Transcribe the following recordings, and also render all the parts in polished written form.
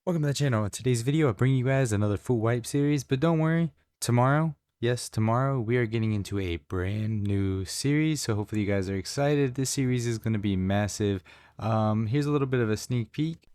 Welcome to the channel. In today's video, I bring you guys another full wipe series, but don't worry, tomorrow, yes, tomorrow, we are getting into a brand new series, so hopefully you guys are excited. This series is going to be massive. Here's a little bit of a sneak peek.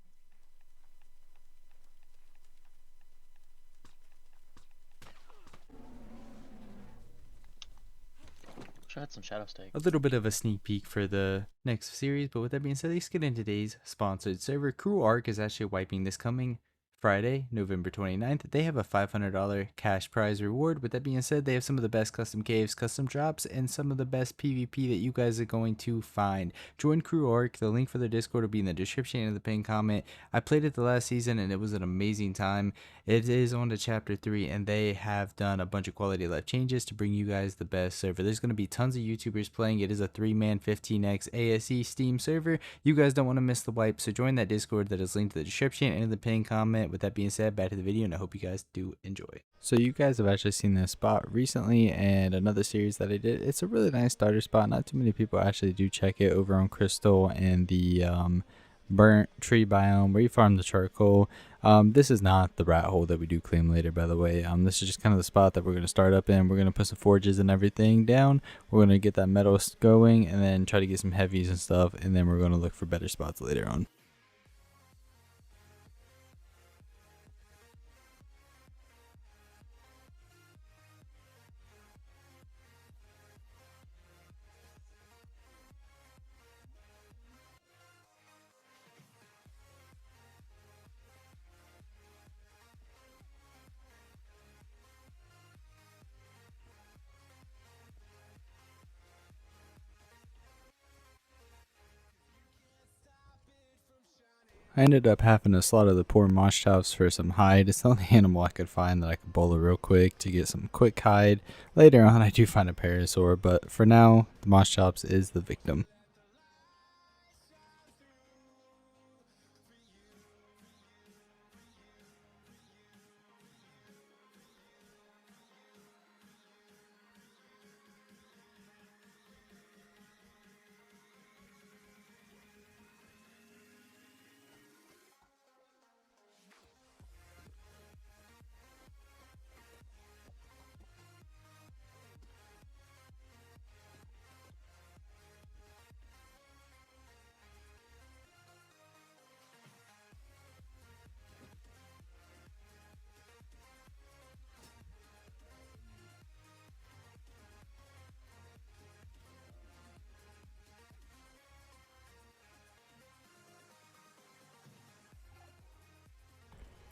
Should have had some shadow stake. A little bit of a sneak peek for the next series, but with that being said, let's get into today's sponsored server. Crew Ark is actually wiping this coming Friday, November 29th. They have a $500 cash prize reward. With that being said, they have some of the best custom caves, custom drops, and some of the best PvP that you guys are going to find. Join Crew Ark. The link for their Discord will be in the description and the pinned comment. I played it the last season and it was an amazing time. It is on to chapter 3 and they have done a bunch of quality of life changes to bring you guys the best server. There's going to be tons of YouTubers playing. It is a 3-man 15x ASE Steam server. You guys don't want to miss the wipe, so join that Discord that is linked in the description and in the pinned comment. With that being said, back to the video, and I hope you guys do enjoy. So you guys have actually seen this spot recently and another series that I did. It's a really nice starter spot. Not too many people actually do check it over on Crystal and the burnt tree biome where you farm the charcoal. This is not the rat hole that we do claim later, by the way. This is just kind of the spot that we're going to start up in. We're going to put some forges and everything down. We're going to get that metal going and then try to get some heavies and stuff, and then we're going to look for better spots later on. I ended up having to slaughter the poor mosh chops for some hide. It's the only animal I could find that I could bowl real quick to get some quick hide. Later on I do find a parasaur, but for now the mosh chops is the victim.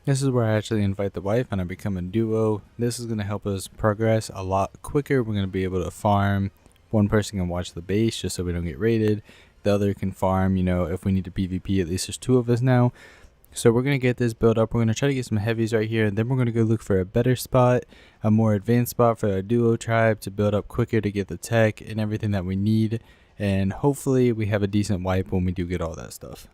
This is where I actually invite the wife and I become a duo. This is going to help us progress a lot quicker. We're going to be able to farm. One person can watch the base just so we don't get raided. The other can farm, if we need to PvP, at least there's 2 of us now. So we're going to get this built up. We're going to try to get some heavies right here. And then we're going to go look for a better spot, a more advanced spot for our duo tribe to build up quicker to get the tech and everything that we need. And hopefully we have a decent wipe when we do get all that stuff.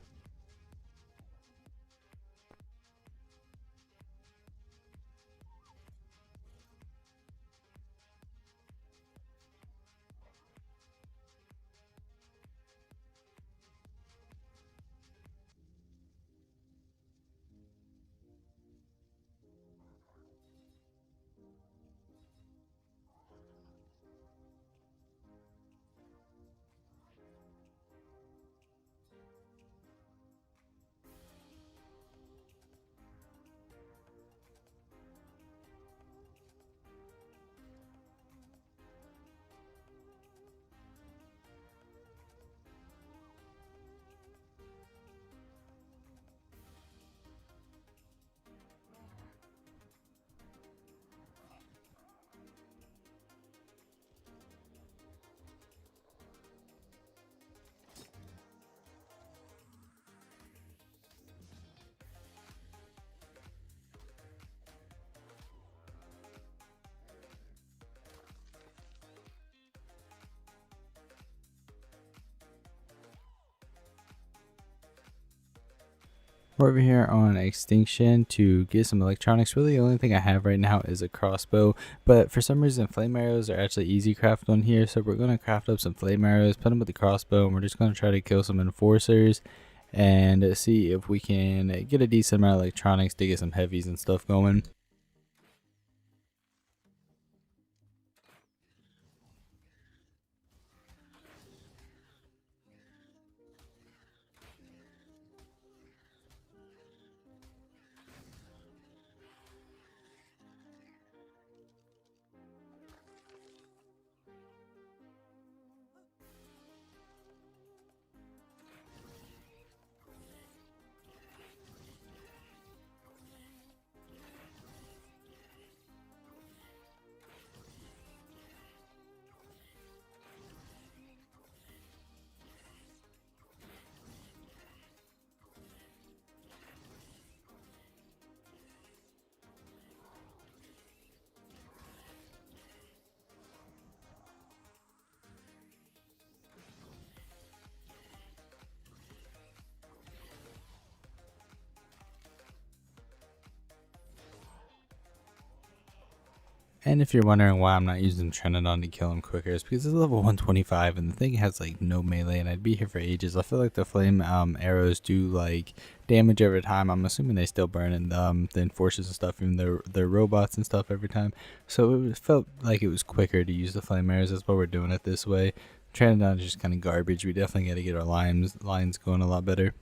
We're over here on Extinction to get some electronics. Really, the only thing I have right now is a crossbow, but for some reason flame arrows are actually easy craft on here, so we're going to craft up some flame arrows, put them with the crossbow, and we're just going to try to kill some enforcers. and see if we can get a decent amount of electronics to get some heavies and stuff going. And if you're wondering why I'm not using Trinodon to kill him quicker, it's because it's level 125 and the thing has like no melee, and I'd be here for ages. I feel like the flame arrows do like damage every time. I'm assuming they still burn in the enforcers and stuff, even their robots and stuff every time. So it felt like it was quicker to use the flame arrows. That's why we're doing it this way. Trinodon is just kind of garbage. We definitely got to get our lines going a lot better.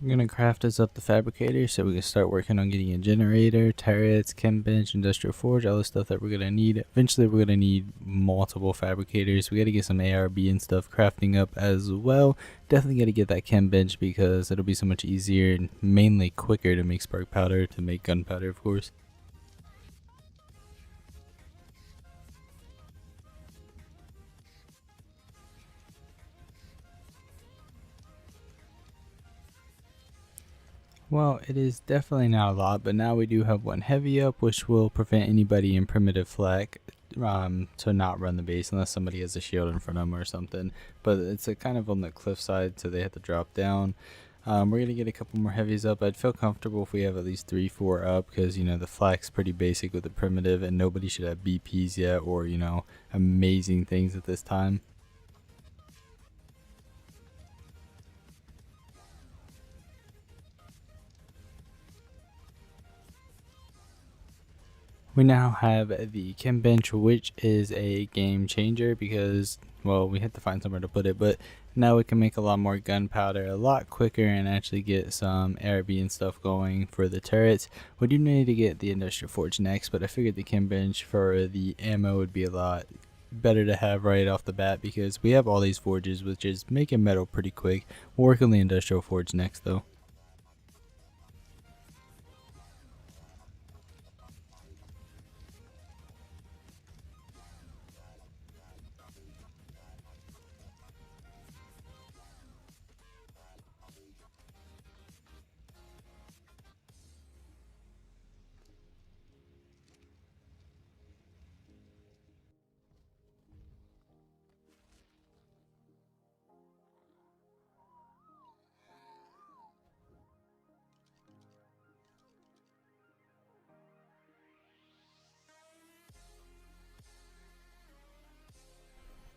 I'm gonna craft us up the fabricator so we can start working on getting a generator, turrets, chem bench, industrial forge, all the stuff that we're gonna need. Eventually we're gonna need multiple fabricators. We gotta get some ARB and stuff crafting up as well. Definitely gotta get that chem bench because it'll be so much easier and mainly quicker to make spark powder, to make gunpowder of course. Well, it is definitely not a lot, but now we do have one heavy up, which will prevent anybody in primitive flak to not run the base unless somebody has a shield in front of them or something. But it's a kind of on the cliffside, so they have to drop down. We're gonna get a couple more heavies up. I'd feel comfortable if we have at least 3-4 up, because you know the flak's pretty basic with the primitive, and nobody should have BPs yet or amazing things at this time. We now have the chem bench, which is a game changer because, well, we had to find somewhere to put it, but now we can make a lot more gunpowder a lot quicker and actually get some ARB and stuff going for the turrets. We do need to get the industrial forge next, but I figured the chem bench for the ammo would be a lot better to have right off the bat because we have all these forges, which is making metal pretty quick. We'll work on the industrial forge next though.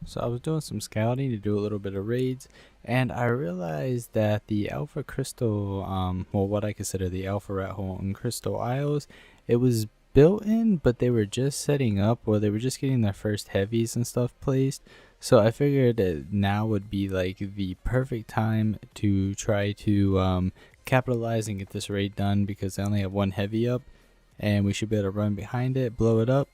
So I was doing some scouting to do a little bit of raids, and I realized that the Alpha Crystal, well, what I consider the Alpha Rathole and Crystal Isles, it was built in, but they were just setting up, or they were just getting their first heavies and stuff placed. So I figured that now would be like the perfect time to try to capitalize and get this raid done because I only have one heavy up, and we should be able to run behind it, blow it up.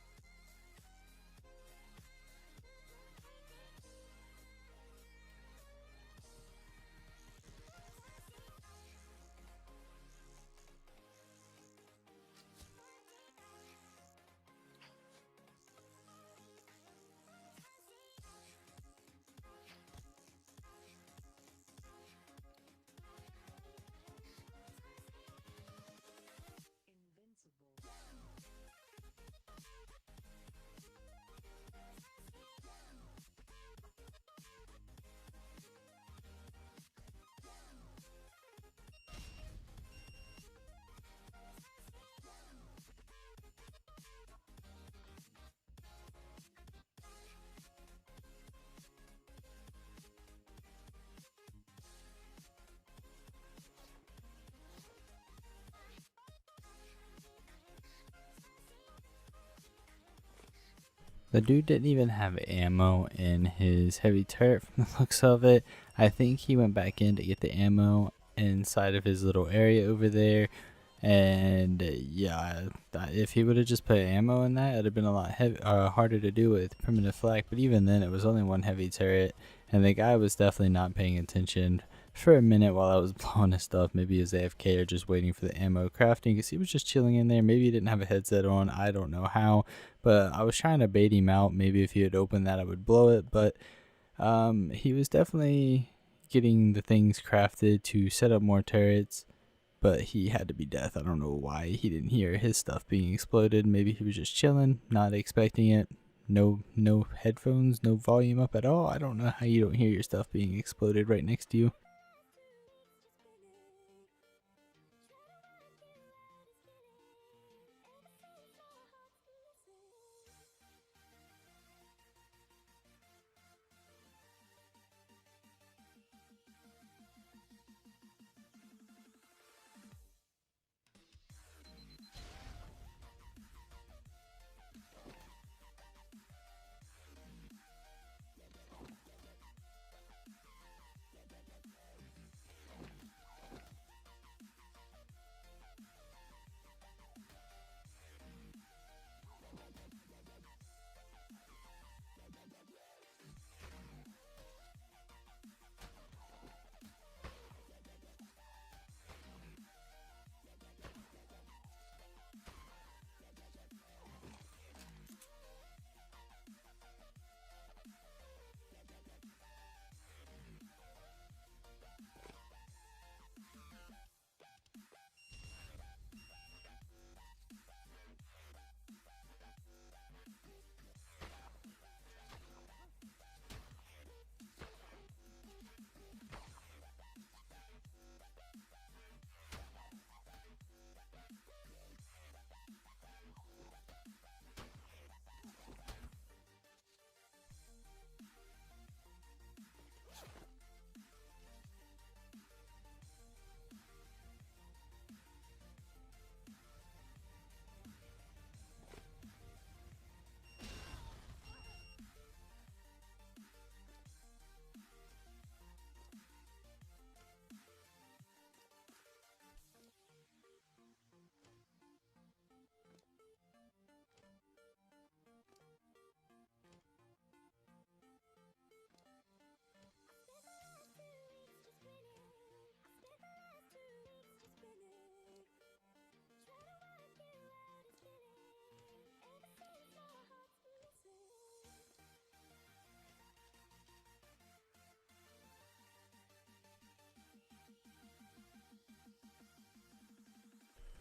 The dude didn't even have ammo in his heavy turret from the looks of it. I think he went back in to get the ammo inside of his little area over there. And yeah, if he would have just put ammo in that, it'd have been a lot harder to do with primitive flak. But even then, it was only one heavy turret, and the guy was definitely not paying attention for a minute while I was blowing his stuff. Maybe he was AFK or just waiting for the ammo crafting, because he was just chilling in there. Maybe he didn't have a headset on. I don't know how, but I was trying to bait him out. Maybe if he had opened that, I would blow it. But he was definitely getting the things crafted to set up more turrets, but he had to be death. I don't know why he didn't hear his stuff being exploded. Maybe he was just chilling, not expecting it. No headphones, no volume up at all. I don't know how you don't hear your stuff being exploded right next to you.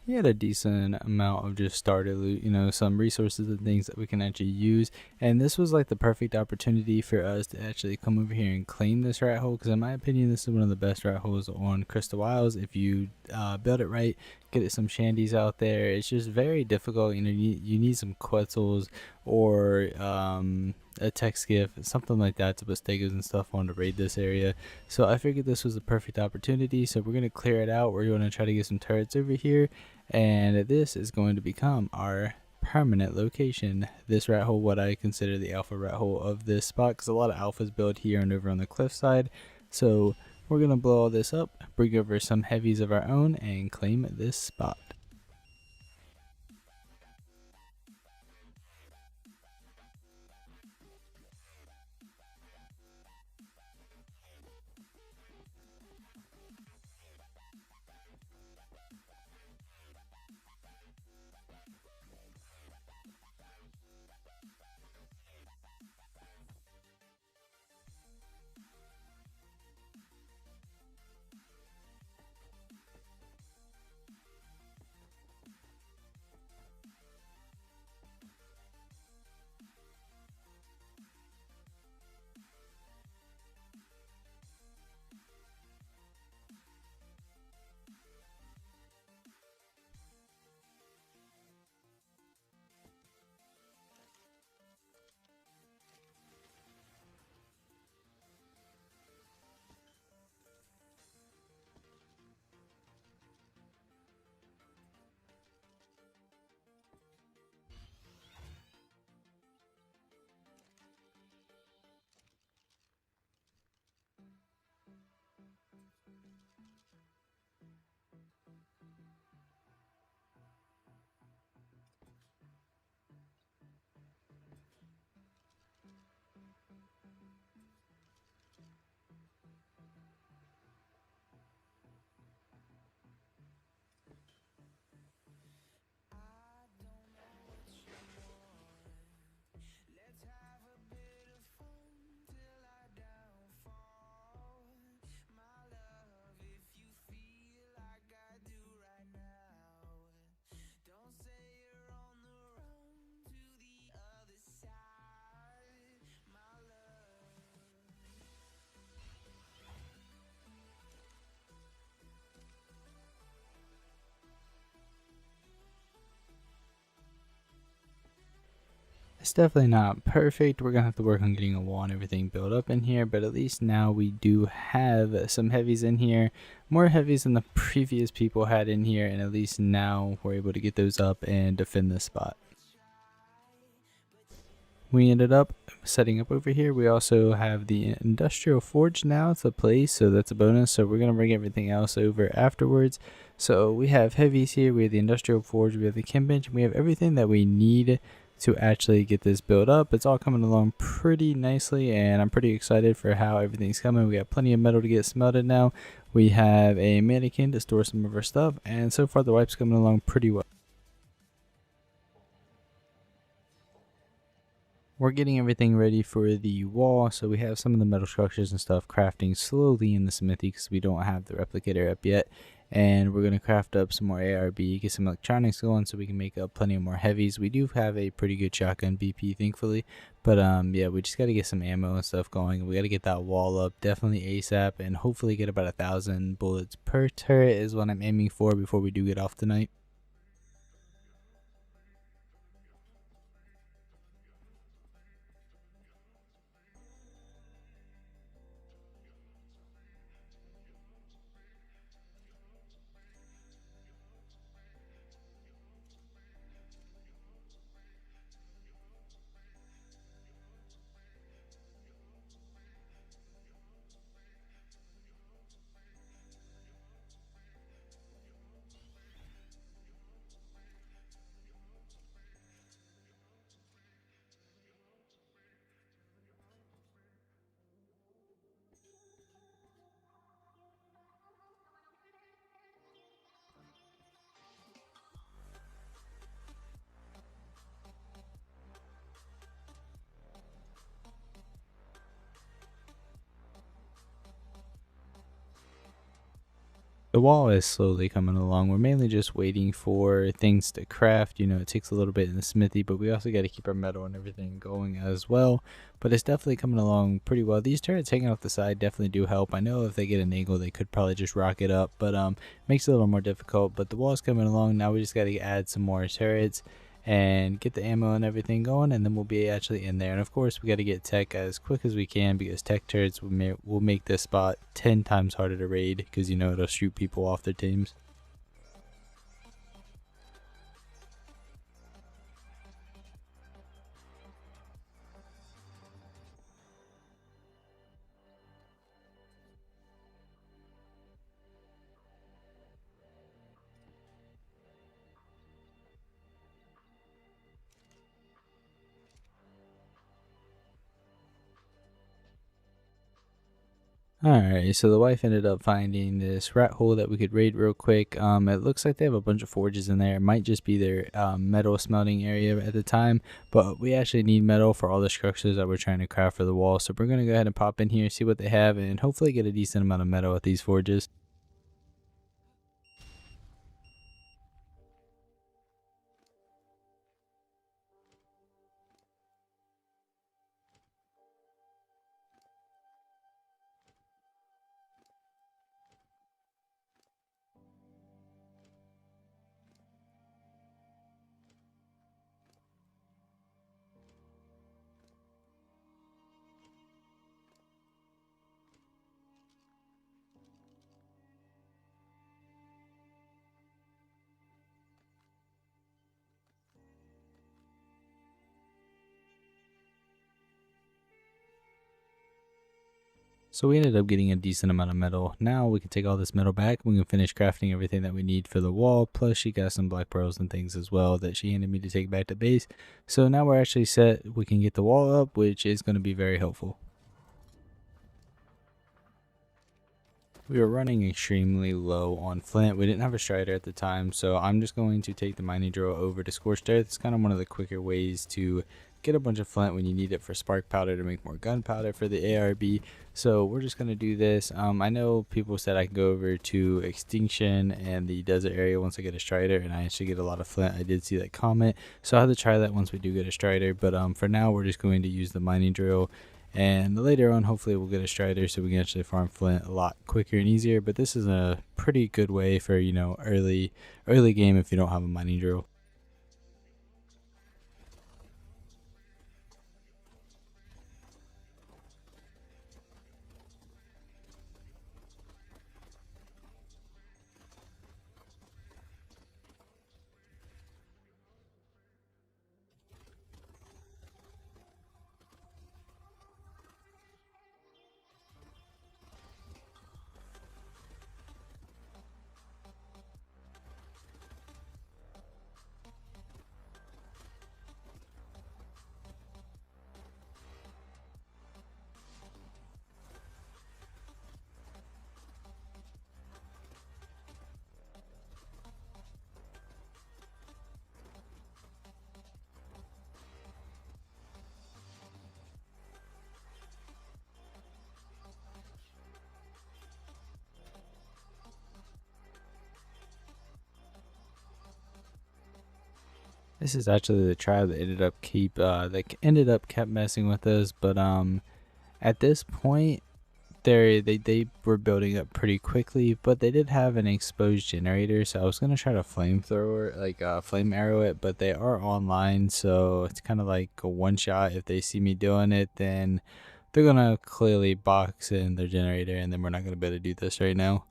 He had a decent amount of just starter loot, some resources and things that we can actually use. And this was like the perfect opportunity for us to actually come over here and claim this rat hole, because in my opinion, this is one of the best rat holes on Crystal Isles. If you build it right, get it some shandies out there. It's just very difficult. You need some quetzals or a tech skiff, something like that, to put stegos and stuff on to raid this area. So I figured this was the perfect opportunity. So we're going to clear it out. We're going to try to get some turrets over here, and this is going to become our permanent location. This rat hole, what I consider the alpha rat hole of this spot, because a lot of alphas build here and over on the cliffside. So we're going to blow all this up, bring over some heavies of our own, and claim this spot. It's definitely not perfect. We're gonna have to work on getting a wall and everything built up in here, but at least now we do have some heavies in here, more heavies than the previous people had in here, and at least now we're able to get those up and defend this spot. We ended up setting up over here. We also have the industrial forge now to place, so that's a bonus. So we're gonna bring everything else over afterwards. So we have heavies here, we have the industrial forge, we have the chem bench, and we have everything that we need to actually get this built up. It's all coming along pretty nicely, and I'm pretty excited for how everything's coming. We got plenty of metal to get smelted now. We have a mannequin to store some of our stuff, and so far the wipe's coming along pretty well. We're getting everything ready for the wall, so we have some of the metal structures and stuff crafting slowly in the smithy because we don't have the replicator up yet. And we're going to craft up some more ARB, get some electronics going so we can make up plenty of more heavies. We do have a pretty good shotgun BP, thankfully. But yeah, we just got to get some ammo and stuff going. We got to get that wall up definitely ASAP and hopefully get about 1,000 bullets per turret is what I'm aiming for before we do get off tonight. The wall is slowly coming along. We're mainly just waiting for things to craft. You know, it takes a little bit in the smithy, but we also got to keep our metal and everything going as well. But it's definitely coming along pretty well. These turrets hanging off the side definitely do help. I know if they get an angle, they could probably just rock it up, but makes it a little more difficult. But the wall's coming along. Now we just got to add some more turrets and get the ammo and everything going, and then we'll be actually in there. And of course we got to get tech as quick as we can because tech turrets will make this spot 10 times harder to raid because, you know, it'll shoot people off their teams. Alright, so the wife ended up finding this rat hole that we could raid real quick. It looks like they have a bunch of forges in there. It might just be their metal smelting area at the time, but we actually need metal for all the structures that we're trying to craft for the wall. So we're going to go ahead and pop in here, see what they have, and hopefully get a decent amount of metal at these forges. So we ended up getting a decent amount of metal. Now we can take all this metal back. We can finish crafting everything that we need for the wall. Plus she got some black pearls and things as well that she handed me to take back to base. So now we're actually set. We can get the wall up, which is going to be very helpful. We were running extremely low on flint. We didn't have a strider at the time, so I'm just going to take the mining drill over to scorched earth. It's kind of one of the quicker ways to get a bunch of flint when you need it for spark powder to make more gunpowder for the ARB. So we're just going to do this. I know people said I can go over to extinction and the desert area once I get a strider, and I actually get a lot of flint. I did see that comment, so I'll have to try that once we do get a strider. But for now, we're just going to use the mining drill, and later on hopefully we'll get a strider so we can actually farm flint a lot quicker and easier. But this is a pretty good way for, you know, early game if you don't have a mining drill. This is actually the tribe that ended up kept messing with us, but at this point they were building up pretty quickly, but they did have an exposed generator, so I was gonna try to flamethrower, like flame arrow it, but they are online, so it's kind of like a one shot. If they see me doing it, then they're gonna clearly box in their generator, and then we're not gonna be able to do this right now.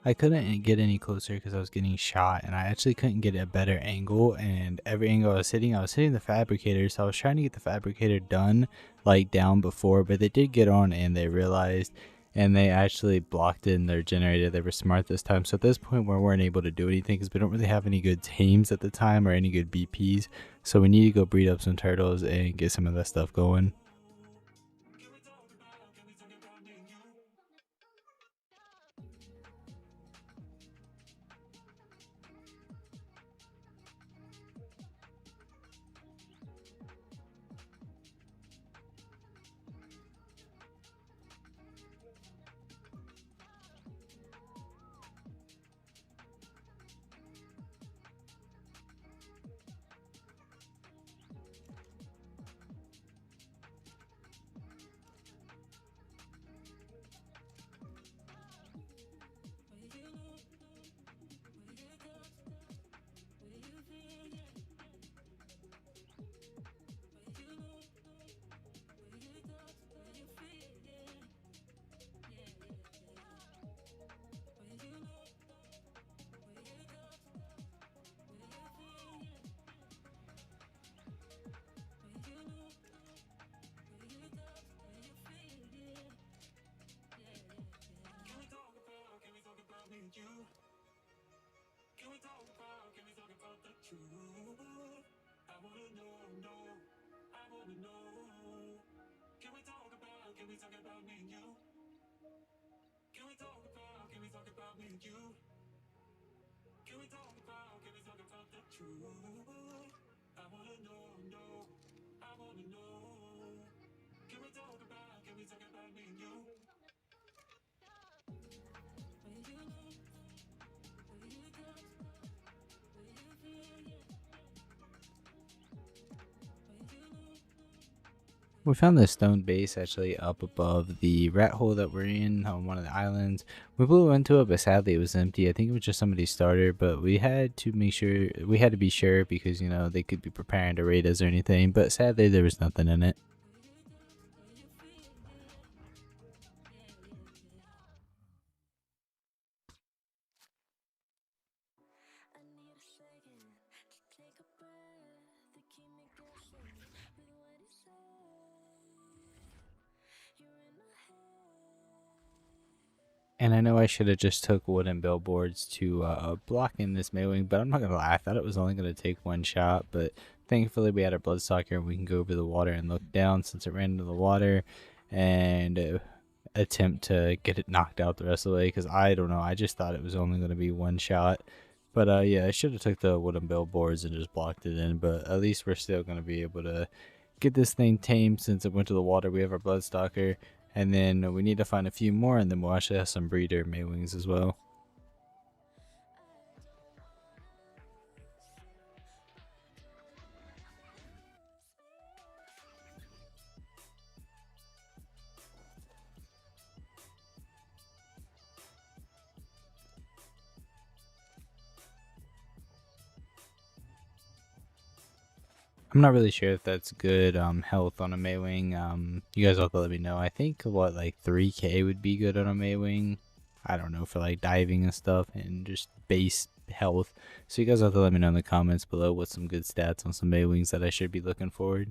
I couldn't get any closer because I was getting shot, and I actually couldn't get a better angle, and every angle I was hitting the fabricator, so I was trying to get the fabricator done, like down before, but they did get on and they realized, and they actually blocked in their generator. They were smart this time, so at this point we weren't able to do anything because we don't really have any good tames at the time or any good BPs, so we need to go breed up some turtles and get some of that stuff going. We found this stone base actually up above the rat hole that we're in on one of the islands. We blew into it, but sadly it was empty. I think it was just somebody's starter, but we had to be sure because, you know, they could be preparing to raid us or anything, but sadly there was nothing in it. And I know I should have just took wooden billboards to block in this mailing, but I'm not gonna lie, I thought it was only gonna take one shot, but thankfully we had our bloodstocker and we can go over the water and look down since it ran into the water and attempt to get it knocked out the rest of the way, because I don't know, I just thought it was only gonna be one shot. But yeah, I should have took the wooden billboards and just blocked it in, but at least we're still gonna be able to get this thing tamed since it went to the water. We have our bloodstocker. And then we need to find a few more, and then we'll actually have some breeder maywings as well. I'm not really sure if that's good health on a maywing. You guys have to let me know. I think what, like 3k would be good on a maywing. I don't know, for like diving and stuff and just base health. So you guys have to let me know in the comments below what some good stats on some maywings that I should be looking for.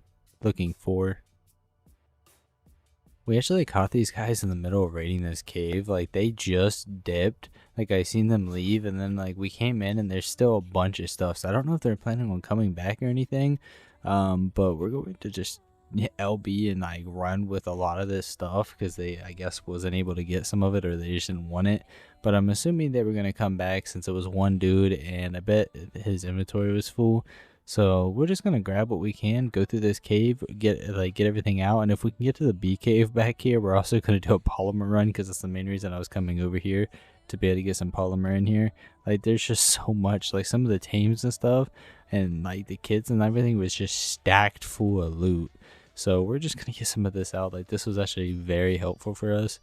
We actually caught these guys in the middle of raiding this cave. Like, they just dipped. Like, I seen them leave, and then like we came in and there's still a bunch of stuff. So I don't know if they're planning on coming back or anything. But we're going to just LB and like run with a lot of this stuff because they, I guess, wasn't able to get some of it, or they just didn't want it. But I'm assuming they were gonna come back since it was one dude, and I bet his inventory was full. So we're just gonna grab what we can, go through this cave, get everything out, and if we can get to the bee cave back here, we're also gonna do a polymer run because that's the main reason I was coming over here, to be able to get some polymer in here. Like, there's just so much, like some of the tames and stuff, and like the kids and everything was just stacked full of loot. So we're just gonna get some of this out. Like, this was actually very helpful for us.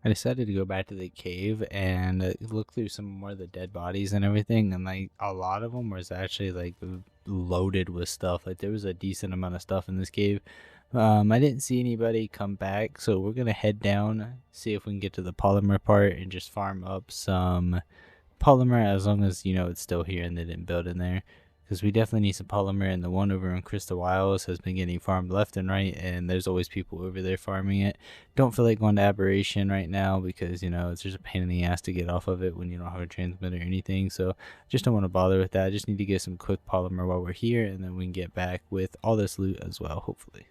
I decided to go back to the cave and look through some more of the dead bodies and everything, and like a lot of them was actually like loaded with stuff. Like, there was a decent amount of stuff in this cave. I didn't see anybody come back, so we're gonna head down, see if we can get to the polymer part and just farm up some polymer, as long as, you know, it's still here and they didn't build in there, because we definitely need some polymer. And the one over in Crystal Isles has been getting farmed left and right, and there's always people over there farming it. Don't feel like going to Aberration right now because, you know, it's just a pain in the ass to get off of it when you don't have a transmitter or anything. So just don't want to bother with that. I just need to get some quick polymer while we're here, and then we can get back with all this loot as well, hopefully.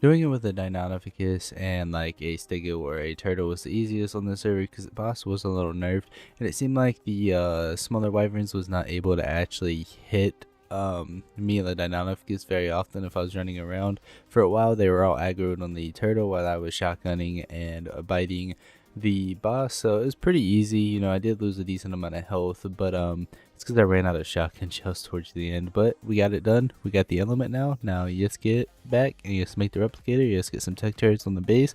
Doing it with a Deinonychus and like a Stego or a Turtle was the easiest on the server because the boss was a little nerfed, and it seemed like the smaller wyverns was not able to actually hit me and the Dynamics very often if I was running around. For a while, they were all aggroed on the turtle while I was shotgunning and biting the boss, so it was pretty easy. You know, I did lose a decent amount of health, but it's because I ran out of shotgun shells towards the end. But we got it done. We got the element now. Now you just get back and you just make the replicator. You just get some tech turrets on the base.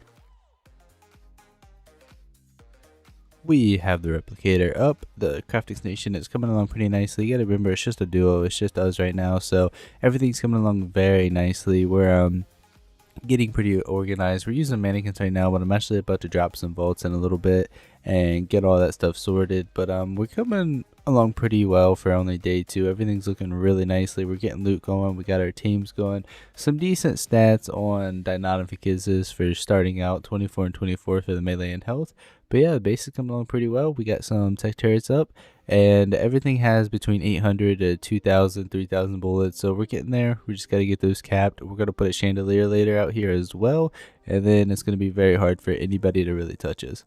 We have the replicator up. The crafting station is coming along pretty nicely. You gotta remember, it's just a duo. It's just us right now, so everything's coming along very nicely. We're getting pretty organized. We're using mannequins right now, but I'm actually about to drop some vaults in a little bit and get all that stuff sorted. But we're coming along pretty well for only day 2. Everything's looking really nicely. We're getting loot going. We got our teams going. Some decent stats on Dynamics for starting out, 24 and 24 for the melee and health. But yeah, the base is coming along pretty well. We got some tech turrets up, and everything has between 800 to 2,000, 3,000 bullets. So we're getting there. We just got to get those capped. We're going to put a chandelier later out here as well, and then it's going to be very hard for anybody to really touch us.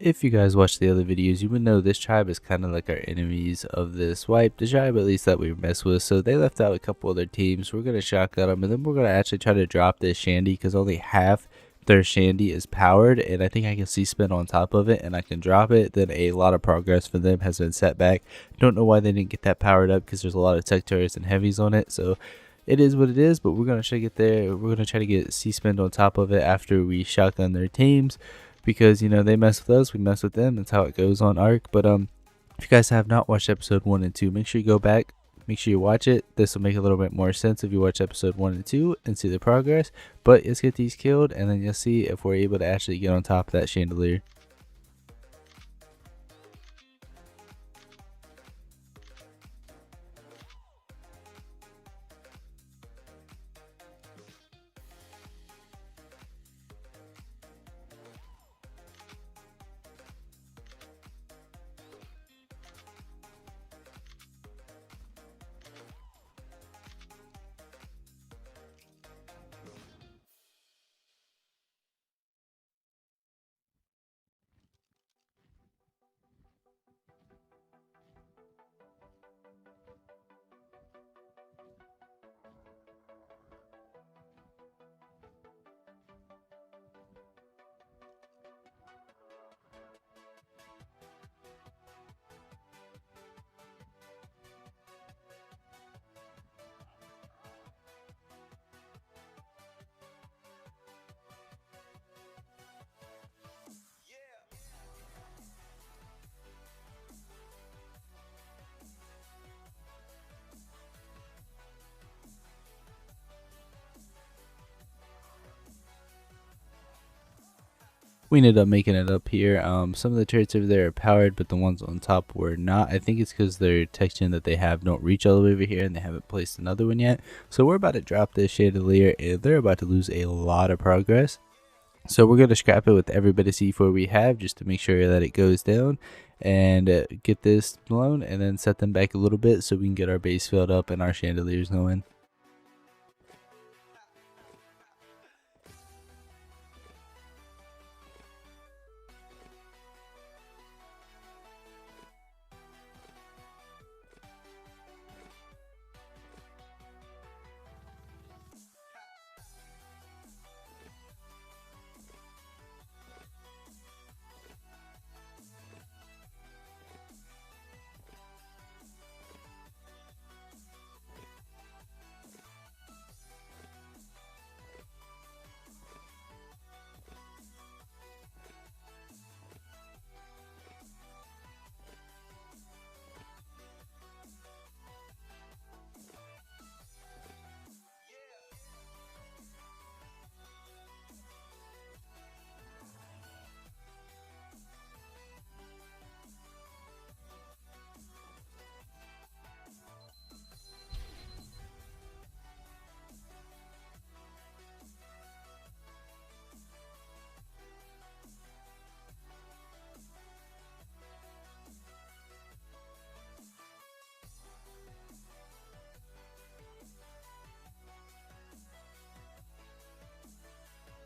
If you guys watch the other videos, you would know this tribe is kind of like our enemies of this wipe. The tribe, at least that we mess with. So they left out a couple other teams. We're going to shotgun them, and then we're going to actually try to drop this shandy because only half their shandy is powered, and I think I can see spin on top of it, and I can drop it. Then a lot of progress for them has been set back. Don't know why they didn't get that powered up because there's a lot of tech turrets and heavies on it. So it is what it is, but we're going to try to get there. We're going to try to get C-spend on top of it after we shotgun their teams. Because, you know, they mess with us, we mess with them. That's how it goes on Ark. But if you guys have not watched episode 1 and 2, make sure you go back. Make sure you watch it. This will make a little bit more sense if you watch episode 1 and 2 and see the progress. But let's get these killed, and then you'll see if we're able to actually get on top of that chandelier. We ended up making it up here. Some of the turrets over there are powered, but the ones on top were not. I think it's because their tech gen that they have don't reach all the way over here, and they haven't placed another one yet. So we're about to drop this chandelier, and they're about to lose a lot of progress. So we're going to scrap it with every bit of C4 we have just to make sure that it goes down, and get this blown, and then set them back a little bit so we can get our base filled up and our chandeliers going.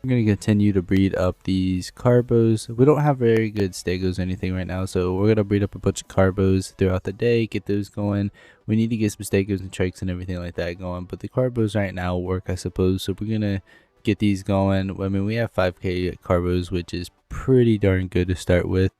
We're going to continue to breed up these carbos. We don't have very good stegos or anything right now, so we're going to breed up a bunch of carbos throughout the day, get those going. We need to get some stegos and trikes and everything like that going, but the carbos right now work, I suppose, so we're going to get these going. I mean, we have 5k carbos, which is pretty darn good to start with.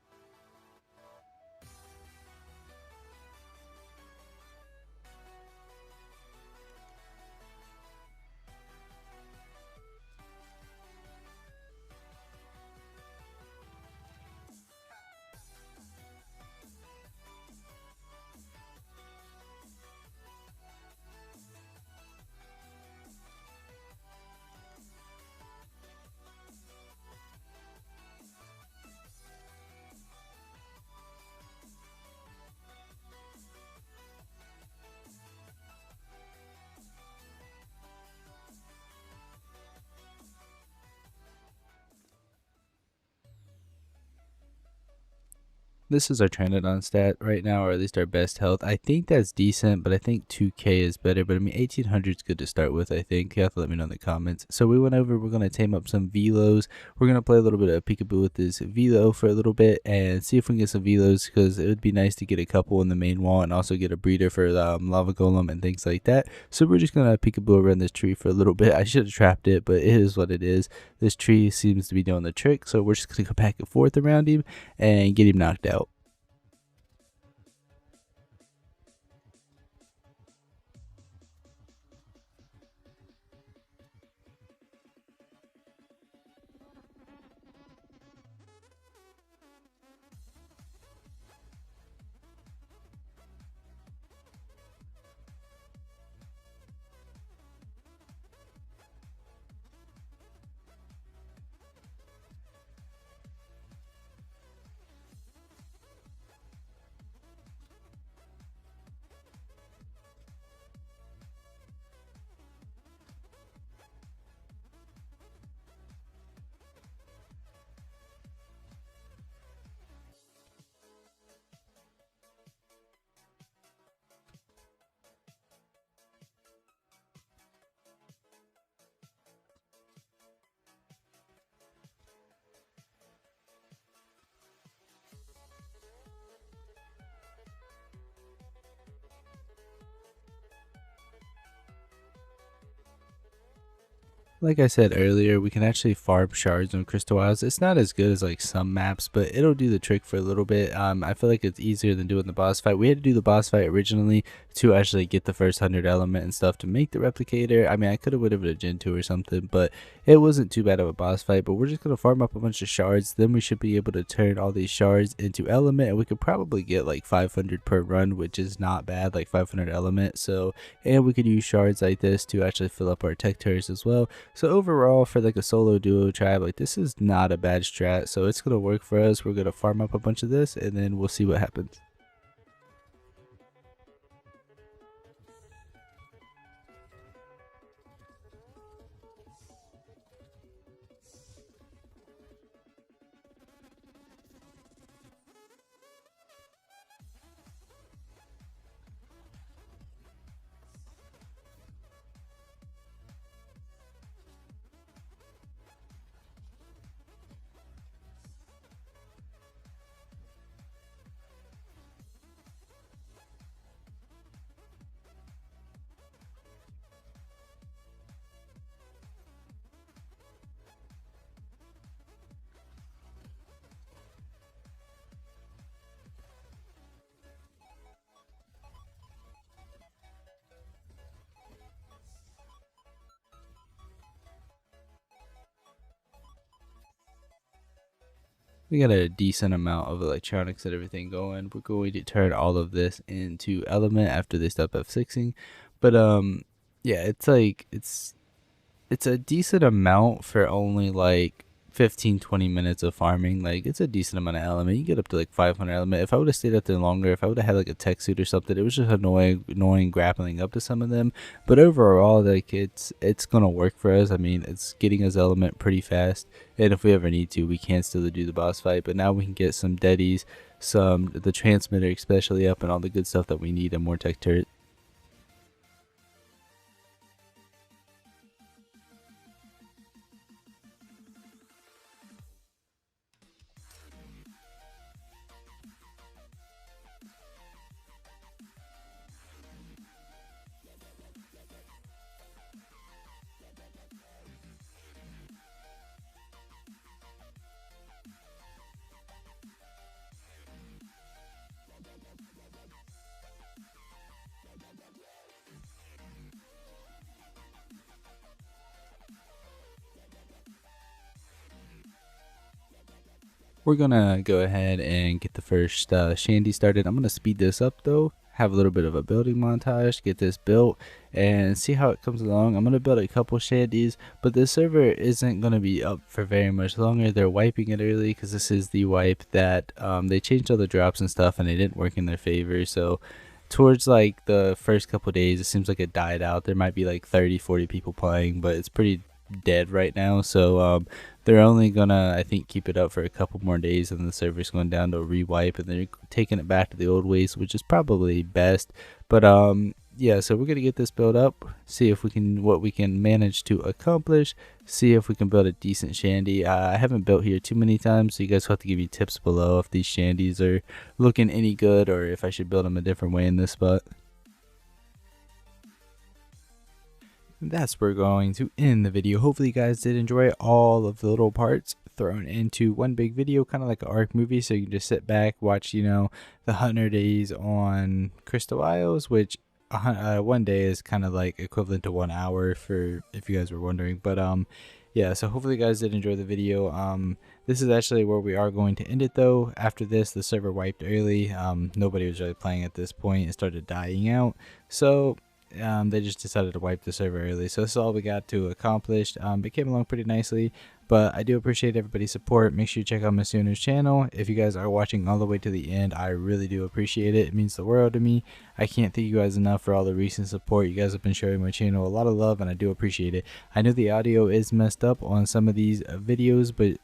This is our Trinodon stat right now, or at least our best health. I think that's decent, but I think 2k is better. But I mean, 1800 is good to start with, I think. You have to let me know in the comments. So we went over, we're going to tame up some velos. We're going to play a little bit of peekaboo with this velo for a little bit and see if we can get some velos, because it would be nice to get a couple in the main wall and also get a breeder for the lava golem and things like that. So we're just going to peekaboo around this tree for a little bit. I should have trapped it, but it is what it is. This tree seems to be doing the trick, so we're just going to go back and forth around him and get him knocked out. Like I said earlier, we can actually farm shards on crystal isles. It's not as good as like some maps, but it'll do the trick for a little bit. I feel like it's easier than doing the boss fight. We had to do the boss fight originally to actually get the first 100 element and stuff to make the replicator. I mean, I could have went over to Gen 2 or something, but it wasn't too bad of a boss fight. But we're just going to farm up a bunch of shards. Then we should be able to turn all these shards into element, and we could probably get like 500 per run, which is not bad, like 500 element. So, and we could use shards like this to actually fill up our tech turrets as well. So overall, for like a solo duo tribe, like this is not a bad strat, so it's gonna work for us. We're gonna farm up a bunch of this and then we'll see what happens. We got a decent amount of electronics and everything going. We're going to turn all of this into element after they stop F6ing. But yeah, it's like it's a decent amount for only like 15-20 minutes of farming. Like, it's a decent amount of element. You get up to like 500 element. If I would have stayed up there longer, if I would have had like a tech suit or something, it was just annoying grappling up to some of them. But overall, like, it's gonna work for us. I mean, it's getting us element pretty fast, and if we ever need to, we can still do the boss fight. But now we can get some deadies, the transmitter especially up, and all the good stuff that we need, and more tech turret. We're gonna go ahead and get the first shanty started. I'm gonna speed this up though, have a little bit of a building montage, get this built, and see how it comes along. I'm gonna build a couple shanties, but this server isn't gonna be up for very much longer. They're wiping it early because this is the wipe that they changed all the drops and stuff, and it didn't work in their favor. So towards like the first couple days, it seems like it died out. There might be like 30-40 people playing, but it's pretty dead right now. So they're only gonna, I think, keep it up for a couple more days, and the server's going down to a rewipe, and they're taking it back to the old ways, which is probably best. But yeah, so we're gonna get this built up, see if we can, what we can manage to accomplish, see if we can build a decent shanty. I haven't built here too many times, so you guys will have to give me tips below if these shanties are looking any good, or if I should build them a different way in this spot. That's where we're going to end the video. Hopefully you guys did enjoy all of the little parts thrown into one big video, kind of like an Ark movie, so you can just sit back, watch, you know, the 100 days on Crystal Isles, which 1 day is kind of like equivalent to 1 hour, for if you guys were wondering. But yeah, so hopefully you guys did enjoy the video. This is actually where we are going to end it though. After this, the server wiped early. Nobody was really playing at this point. It started dying out, so they just decided to wipe the server early. So this is all we got to accomplish. It came along pretty nicely, but I do appreciate everybody's support. Make sure you check out Miss YoNo's channel. If you guys are watching all the way to the end, I really do appreciate it. It means the world to me. I can't thank you guys enough for all the recent support. You guys have been showing my channel a lot of love, and I do appreciate it. I know the audio is messed up on some of these videos, but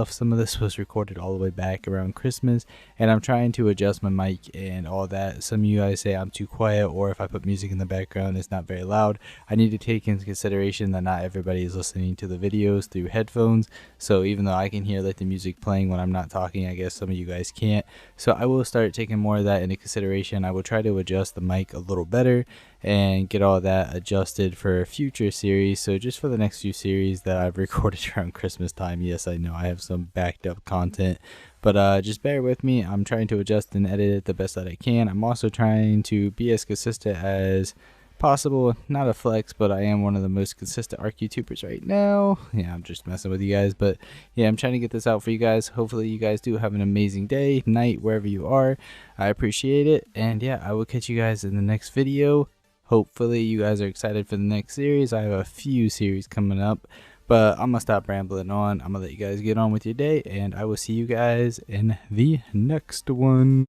some of this was recorded all the way back around Christmas, and I'm trying to adjust my mic and all that. Some of you guys say I'm too quiet, or if I put music in the background, it's not very loud. I need to take into consideration that not everybody is listening to the videos through headphones, so even though I can hear like the music playing when I'm not talking, I guess some of you guys can't. So I will start taking more of that into consideration. I will try to adjust the mic a little better and get all that adjusted for a future series. So just for the next few series that I've recorded around Christmas time, yes, I know I have some backed up content, but just bear with me. I'm trying to adjust and edit it the best that I can. I'm also trying to be as consistent as possible. Not a flex, but I am one of the most consistent Ark YouTubers right now. Yeah, I'm just messing with you guys, but yeah, I'm trying to get this out for you guys. Hopefully you guys do have an amazing day, night, wherever you are. I appreciate it, and yeah, I will catch you guys in the next video. Hopefully you guys are excited for the next series. I have a few series coming up, but I'm gonna stop rambling on. I'm gonna let you guys get on with your day, and I will see you guys in the next one.